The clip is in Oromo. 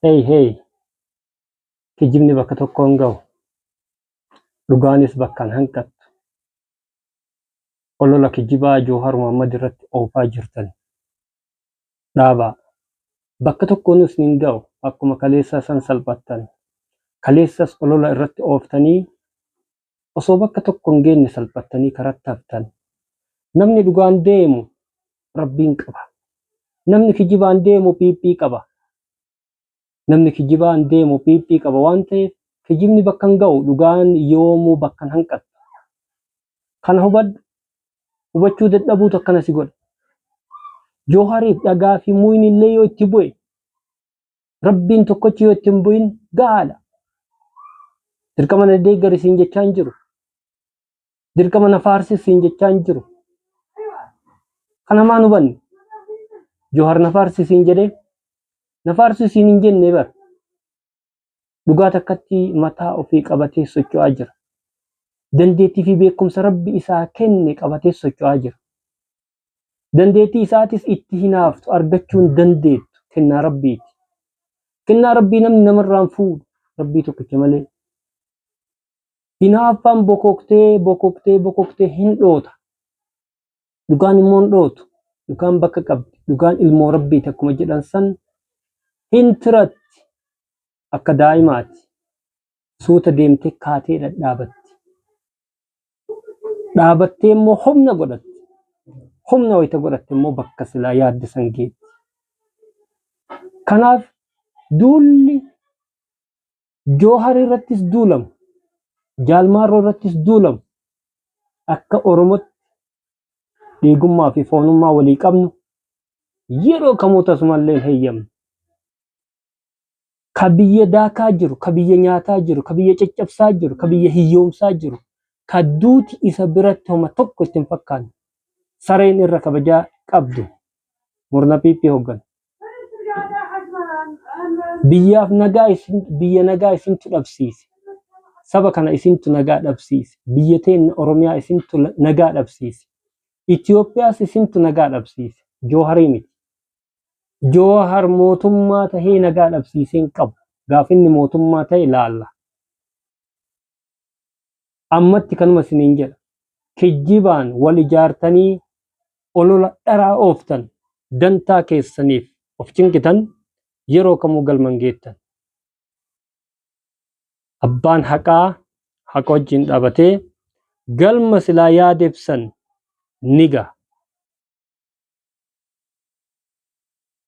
Hey, kijibni bakka tokkoon ga'u, dhugaanis bakkaan hanqattu. Olola kijibaa Jawahar Mohammad irratti oofaa jirtan dhaabaa. Bakka tokkoonus hin ga'u akkuma kaleessaa san salphattan. Kaleessas olola irratti ooftanii osoo bakka tokko hin geenye salphattanii karatti haftan. Namni dhugaan deemu Rabbiin qaba. Namni kijibaan deemu phiiphii qaba. Namni kijibaan deemu phiiphii qaba waan ta'eef kijibni bakka hin ga'u dhugaan yoomuu bakka hin hanqattu. Kana hubachuu dadhabuutu akkana si godha. Jawahariif dhagaa fi muyni illee yoo itti bu'e Rabbiin tokkochi yoo itti hin bu'in gahaadha. Dirqama na deeggari siin jechaa hin jiru. Dirqama na faarsi siin jechaa hin jiru. Kana maan hubanne? Jawahar na faarsi siin jedhee na faarsi siin hin jenne bar. Dhugaa takkatti mataa ofii qabatee socho'aa jira. Dandeettii fi beekumsa Rabbi isaa kenne qabatee socho'aa jira. Dandeettii isaatis itti hinaaftu argachuun dandeettu kennaa Rabbiiti. Kennaa Rabbii namni namarraan fuudhu Rabbii tokkicha malee. Hinaaffaan bokoktee hin dhoota. Dhugaan immoo hin dhootu. Dhugaan bakka qabdi. Dhugaan ilmoo Rabbiiti akkuma jedhan san hin tiratti akka daa'imaati. Suuta deemtee kaatee dhadhaabatti. Dhaabattee immoo humna godhatti. Humna wayita godhatte immoo bakka silaa yaadde san geetti. Kanaaf duulli Jawahar irrattis duulamu, Jaalmarroo irrattis duulamu akka Oromootti dhiigummaa fi foonummaa walii qabnu yeroo kamuu tasumallee hin heeyyamnu. Ka biyya daakaa jiru, ka biyya nyaataa jiru, ka biyya caccabsaa jiru, ka biyya hiyyoomsaa jiru, ka duuti isa biratti homa tokko itti hin fakkaanne. Sareen irra kabajaa qabdu murna piippii hoogganu. Biyyaaf biyya nagaa isintu dhabsiise. Saba kana isintu nagaa dhabsiise. Biyya teenya Oromiyaa isintu nagaa dhabsiise. Itoophiyaas isintu nagaa dhabsiise. Jawaharii miti. Jawahar mootummaa tahee nagaa dhabsiisee hin qabu. Gaaf inni mootummaa ta'e laalla. Ammatti kanuma isiniin jedha. Kijibaan wal ijaartanii olola dharaa ooftan dantaa keessaniif of cinqitan yeroo kamuu galman geettan. Abbaan haqaa haqa wajjin dhaabatee galma silaa yaadeebsan ni gaha.